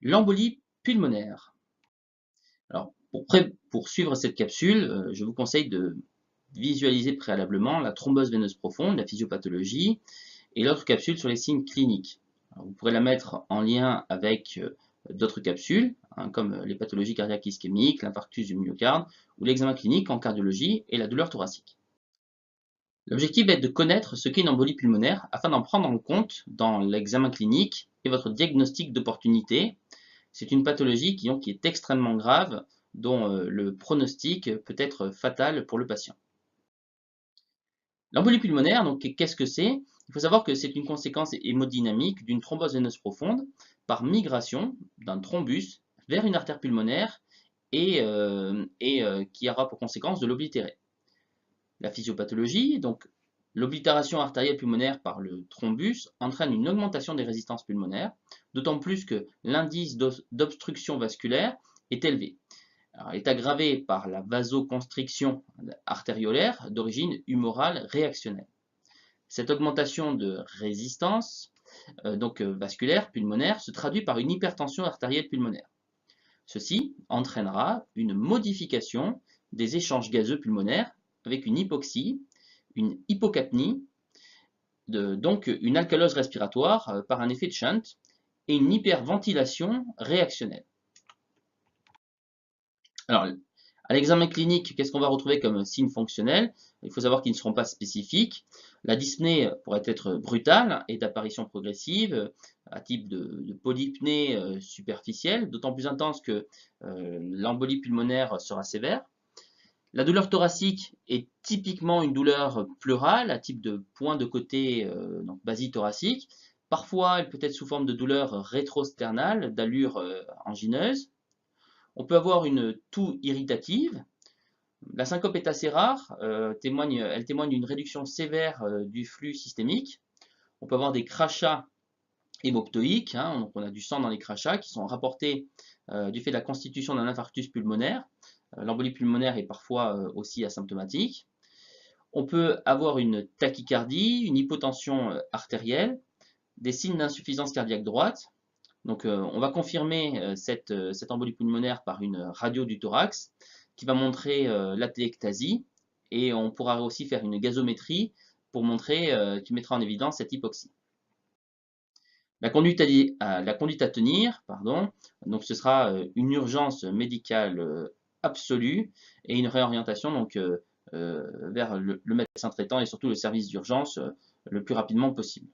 L'embolie pulmonaire. Alors, pour suivre cette capsule, je vous conseille de visualiser préalablement la thrombose veineuse profonde, la physiopathologie, et l'autre capsule sur les signes cliniques. Alors, vous pourrez la mettre en lien avec d'autres capsules, comme les pathologies cardiaques ischémiques, l'infarctus du myocarde, ou l'examen clinique en cardiologie et la douleur thoracique. L'objectif va être de connaître ce qu'est une embolie pulmonaire afin d'en prendre en compte dans l'examen clinique et votre diagnostic d'opportunité. C'est une pathologie qui est extrêmement grave, dont le pronostic peut être fatal pour le patient. L'embolie pulmonaire, donc qu'est-ce que c'est? Il faut savoir que c'est une conséquence hémodynamique d'une thrombose veineuse profonde par migration d'un thrombus vers une artère pulmonaire et qui aura pour conséquence de l'oblitérer. La physiopathologie, donc l'oblitération artérielle pulmonaire par le thrombus entraîne une augmentation des résistances pulmonaires, d'autant plus que l'indice d'obstruction vasculaire est élevé. Alors, elle est aggravée par la vasoconstriction artériolaire d'origine humorale réactionnelle. Cette augmentation de résistance vasculaire pulmonaire se traduit par une hypertension artérielle pulmonaire. Ceci entraînera une modification des échanges gazeux pulmonaires avec une hypoxie, une hypocapnie, donc une alcalose respiratoire par un effet de shunt et une hyperventilation réactionnelle. Alors, à l'examen clinique, qu'est-ce qu'on va retrouver comme signes fonctionnels? Il faut savoir qu'ils ne seront pas spécifiques. La dyspnée pourrait être brutale et d'apparition progressive, à type de polypnée superficielle, d'autant plus intense que l'embolie pulmonaire sera sévère. La douleur thoracique est typiquement une douleur pleurale, à type de point de côté, donc basie thoracique. Parfois, elle peut être sous forme de douleur rétrosternale, d'allure angineuse. On peut avoir une toux irritative. La syncope est assez rare, elle témoigne d'une réduction sévère du flux systémique. On peut avoir des crachats hémoptoïques, donc on a du sang dans les crachats qui sont rapportés du fait de la constitution d'un infarctus pulmonaire. L'embolie pulmonaire est parfois aussi asymptomatique. On peut avoir une tachycardie, une hypotension artérielle, des signes d'insuffisance cardiaque droite. Donc on va confirmer cette embolie pulmonaire par une radio du thorax qui va montrer l'atelectasie, et on pourra aussi faire une gazométrie pour montrer, qui mettra en évidence cette hypoxie. La conduite à tenir, donc ce sera une urgence médicale absolue et une réorientation vers le médecin traitant et surtout le service d'urgence le plus rapidement possible.